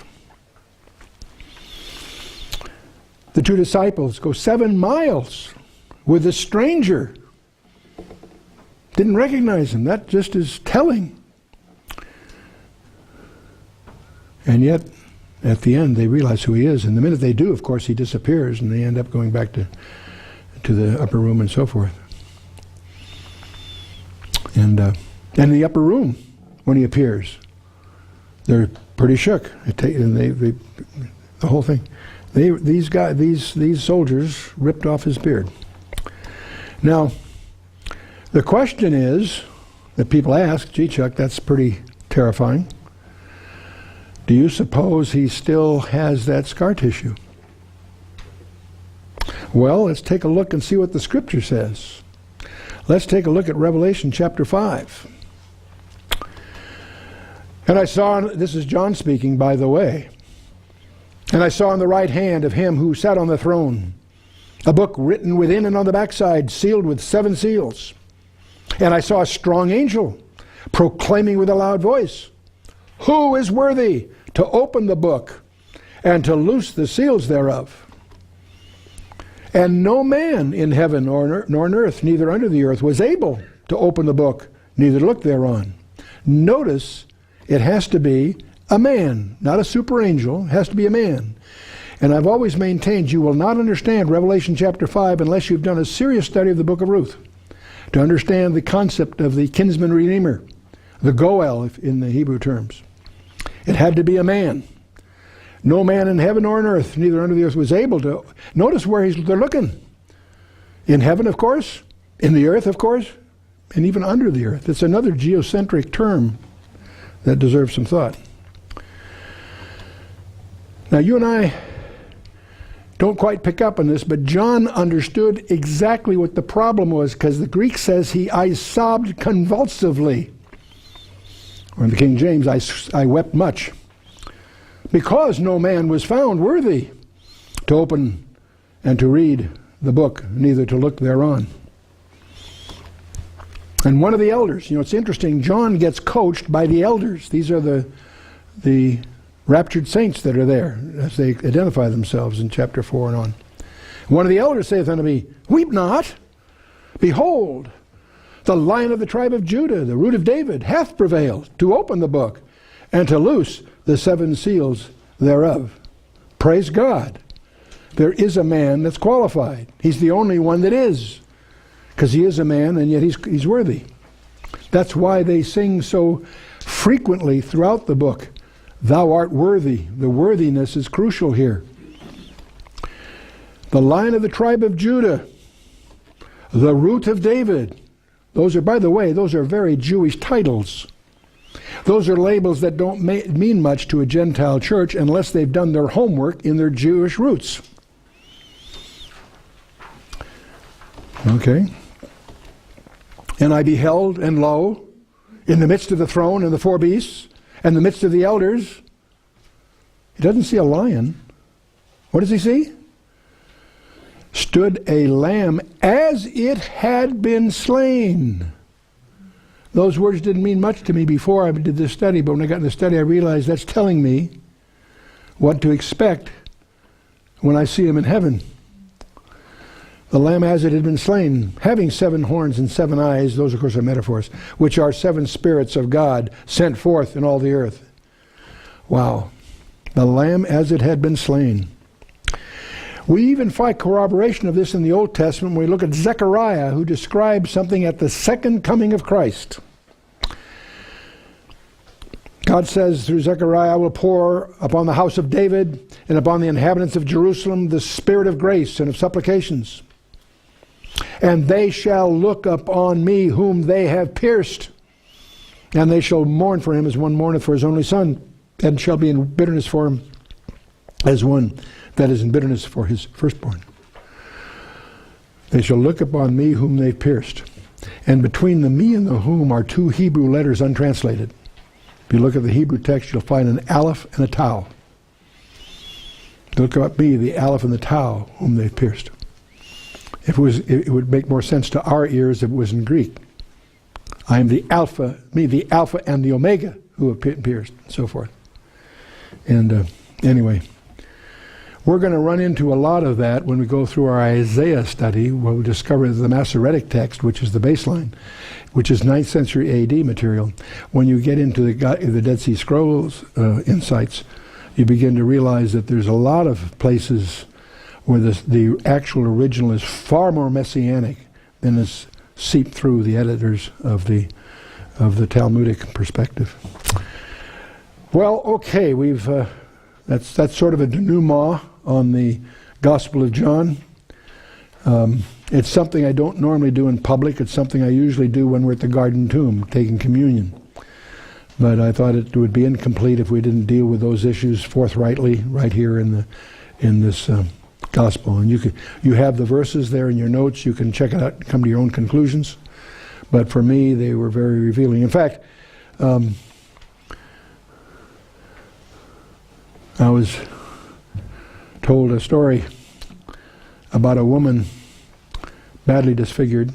The two disciples go 7 miles with a stranger. Didn't recognize him. That just is telling. And yet, at the end, they realize who he is. And the minute they do, of course, he disappears, and they end up going back to the upper room and so forth. And in the upper room, when he appears, they're pretty shook. The whole thing. These soldiers ripped off his beard. Now, the question is that people ask, gee, Chuck, that's pretty terrifying. Do you suppose he still has that scar tissue? Well, let's take a look and see what the Scripture says. Let's take a look at Revelation chapter 5. And I saw, this is John speaking, by the way, and I saw on the right hand of him who sat on the throne a book written within and on the backside, sealed with 7 seals. And I saw a strong angel proclaiming with a loud voice, "Who is worthy to open the book and to loose the seals thereof?" And no man in heaven nor on earth, neither under the earth, was able to open the book, neither look thereon. Notice, it has to be a man, not a super angel. It has to be a man. And I've always maintained you will not understand Revelation chapter 5 unless you've done a serious study of the book of Ruth, to understand the concept of the kinsman redeemer, the Goel in the Hebrew terms. It had to be a man. No man in heaven or on earth, neither under the earth, was able to. Notice where they're looking. In heaven, of course. In the earth, of course. And even under the earth. It's another geocentric term that deserves some thought. Now, you and I don't quite pick up on this, but John understood exactly what the problem was, because the Greek says I sobbed convulsively. Or in the King James, I wept much, because no man was found worthy to open and to read the book, neither to look thereon. And one of the elders, it's interesting, John gets coached by the elders. These are the raptured saints that are there, as they identify themselves in chapter 4 and on. One of the elders saith unto me, "Weep not. Behold, the Lion of the tribe of Judah, the Root of David, hath prevailed to open the book and to loose the 7 seals thereof." Praise God. There is a man that's qualified. He's the only one that is, because he is a man, and yet he's worthy. That's why they sing so frequently throughout the book, "Thou art worthy." The worthiness is crucial here. The Lion of the tribe of Judah, the Root of David. Those are, by the way, those are very Jewish titles. Those are labels that don't mean much to a Gentile church unless they've done their homework in their Jewish roots. Okay. And I beheld, and lo, in the midst of the throne and the 4 beasts, and the midst of the elders, he doesn't see a lion. What does he see? Stood a lamb as it had been slain. Those words didn't mean much to me before I did this study, but when I got in the study I realized that's telling me what to expect when I see him in heaven. The lamb as it had been slain, having 7 horns and 7 eyes, those of course are metaphors, which are 7 spirits of God sent forth in all the earth. Wow. The lamb as it had been slain. We even find corroboration of this in the Old Testament when we look at Zechariah, who describes something at the second coming of Christ. God says through Zechariah, "I will pour upon the house of David and upon the inhabitants of Jerusalem the spirit of grace and of supplications. And they shall look upon me whom they have pierced, and they shall mourn for him as one mourneth for his only son, and shall be in bitterness for him. as one that is in bitterness for his firstborn. They shall look upon me whom they pierced. And between the me and the whom are two Hebrew letters untranslated. If you look at the Hebrew text, you'll find an aleph and a tau. Look at me, the aleph and the tau, whom they've pierced. It would make more sense to our ears if it was in Greek. I am the Alpha, me, the Alpha and the Omega, who have pierced, and so forth. And anyway, we're going to run into a lot of that when we go through our Isaiah study, where we discover the Masoretic text, which is the baseline, which is 9th century AD material. When you get into the Dead Sea Scrolls insights, you begin to realize that there's a lot of places where the actual original is far more messianic than is seeped through the editors of the Talmudic perspective. Well, okay, we've that's sort of a denouement on the Gospel of John. It's something I don't normally do in public. It's something I usually do when we're at the Garden Tomb taking communion. But I thought it would be incomplete if we didn't deal with those issues forthrightly right here in this Gospel. And you have the verses there in your notes. You can check it out and come to your own conclusions. But for me, they were very revealing. In fact, I was told a story about a woman badly disfigured.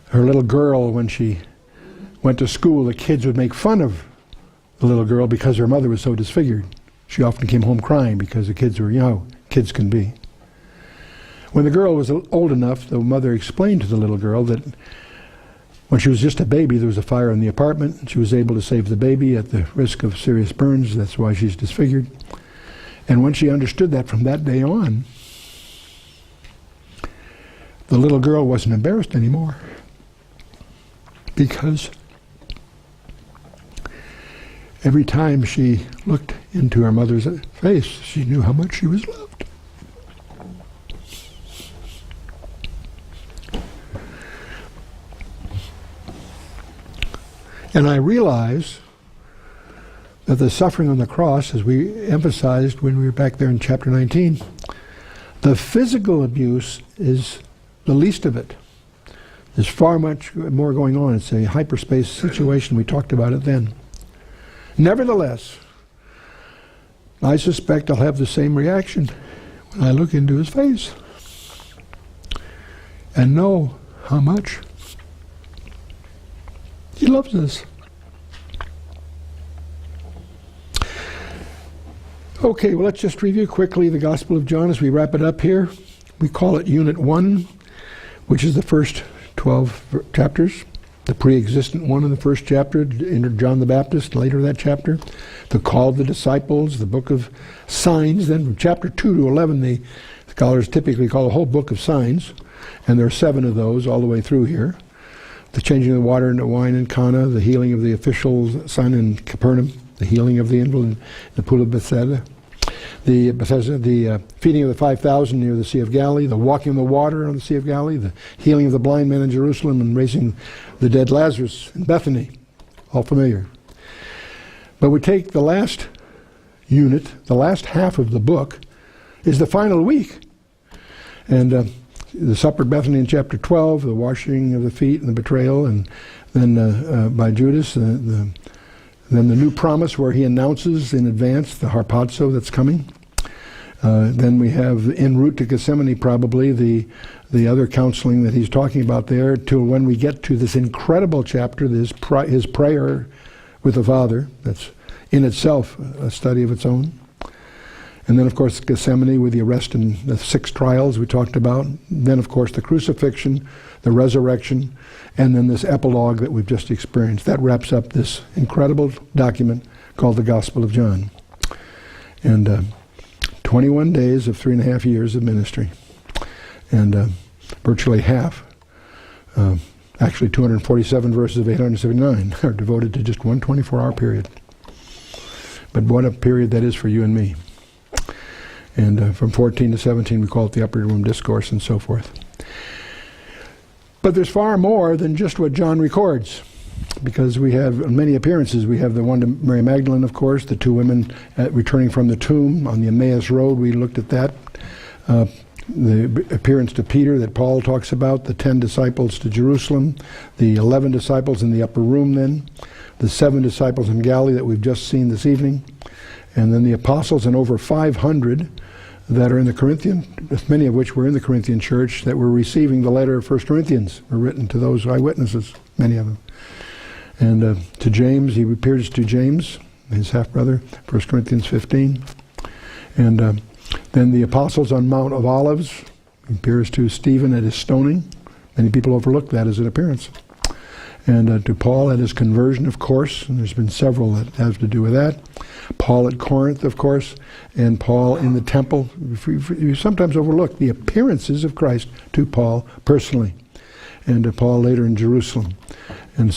Her little girl, when she went to school, the kids would make fun of the little girl because her mother was so disfigured. She often came home crying because the kids were, kids can be. When the girl was old enough, the mother explained to the little girl that when she was just a baby, there was a fire in the apartment, and she was able to save the baby at the risk of serious burns. That's why she's disfigured. And when she understood that from that day on, the little girl wasn't embarrassed anymore, because every time she looked into her mother's face, she knew how much she was loved. And I realize that the suffering on the cross, as we emphasized when we were back there in chapter 19, the physical abuse is the least of it. There's far much more going on. It's a hyperspace situation. We talked about it then. Nevertheless, I suspect I'll have the same reaction when I look into his face and know how much he loves us. Okay, well, let's just review quickly the Gospel of John as we wrap it up here. We call it Unit 1, which is the first 12 chapters. The pre-existent one in the first chapter, entered John the Baptist, later that chapter. The call of the disciples, the book of signs. Then from chapter 2 to 11, the scholars typically call the whole book of signs. And there are 7 of those all the way through here. The changing of the water into wine in Cana, the healing of the official son in Capernaum, the healing of the invalid in the pool of Bethesda, the feeding of the 5,000 near the Sea of Galilee, the walking on the water on the Sea of Galilee, the healing of the blind man in Jerusalem, and raising the dead Lazarus in Bethany, all familiar. But we take the last unit, the last half of the book, is the final week. And the supper at Bethany in chapter 12, the washing of the feet and the betrayal, and then by Judas, then the new promise where he announces in advance the harpazo that's coming. Then we have en route to Gethsemane, probably the other counseling that he's talking about there, till when we get to this incredible chapter, his prayer with the Father. That's in itself a study of its own. And then, of course, Gethsemane with the arrest and the 6 trials we talked about. Then, of course, the crucifixion, the resurrection, and then this epilogue that we've just experienced. That wraps up this incredible document called the Gospel of John. And 21 days of 3.5 years of ministry. And virtually half, actually 247 verses of 879 are devoted to just one 24-hour period. But what a period that is for you and me. And from 14 to 17, we call it the Upper Room Discourse and so forth. But there's far more than just what John records. because we have many appearances. We have the one to Mary Magdalene, of course, the two women returning from the tomb on the Emmaus Road. We looked at that. The appearance to Peter that Paul talks about, the 10 disciples to Jerusalem, the 11 disciples in the upper room then, the 7 disciples in Galilee that we've just seen this evening, and then the apostles and over 500 that are in the Corinthian, many of which were in the Corinthian church, that were receiving the letter of 1 Corinthians, were written to those eyewitnesses, many of them. And to James, he appears to James, his half-brother, 1 Corinthians 15. And then the apostles on Mount of Olives, he appears to Stephen at his stoning. Many people overlook that as an appearance. And to Paul at his conversion, of course, and there's been several that have to do with that. Paul at Corinth, of course, and Paul in the temple. You sometimes overlook the appearances of Christ to Paul personally, and to Paul later in Jerusalem. And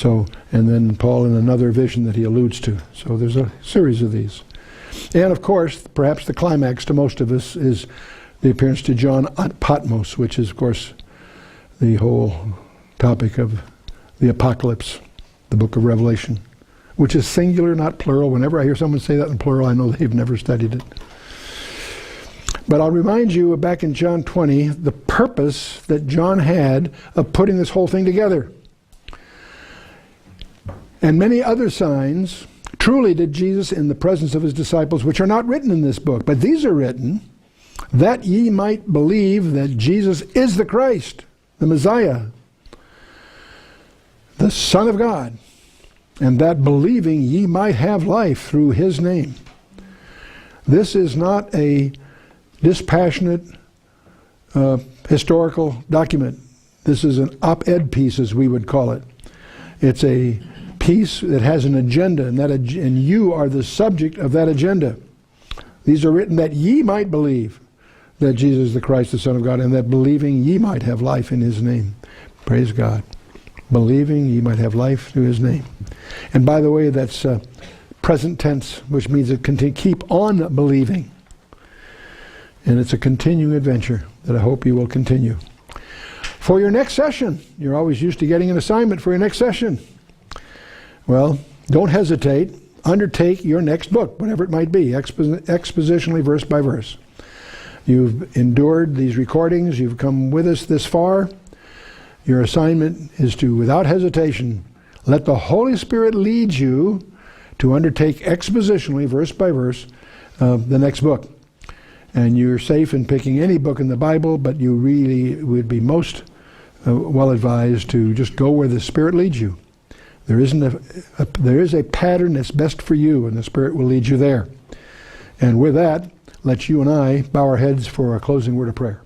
then Paul in another vision that he alludes to. So there's a series of these. And of course, perhaps the climax to most of us is the appearance to John at Patmos, which is, of course, the whole topic of the Apocalypse, the book of Revelation, which is singular, not plural. Whenever I hear someone say that in plural, I know they've never studied it. But I'll remind you, back in John 20, the purpose that John had of putting this whole thing together. And many other signs truly did Jesus in the presence of his disciples, which are not written in this book, but these are written, that ye might believe that Jesus is the Christ, the Messiah, the Son of God, and that believing ye might have life through his name. This is not a dispassionate historical document. This is an op-ed piece, as we would call it. It's a piece that has an agenda, and you are the subject of that agenda. These are written that ye might believe that Jesus is the Christ, the Son of God, and that believing ye might have life in his name. Praise God. Believing ye might have life through his name. And by the way, that's present tense, which means it can keep on believing. And it's a continuing adventure that I hope you will continue. For your next session, you're always used to getting an assignment for your next session. Well, don't hesitate. Undertake your next book, whatever it might be, expositionally, verse by verse. You've endured these recordings. You've come with us this far. Your assignment is to, without hesitation, let the Holy Spirit lead you to undertake expositionally, verse by verse, the next book. And you're safe in picking any book in the Bible, but you really would be most well advised to just go where the Spirit leads you. There is a pattern that's best for you, and the Spirit will lead you there. And with that, let you and I bow our heads for a closing word of prayer.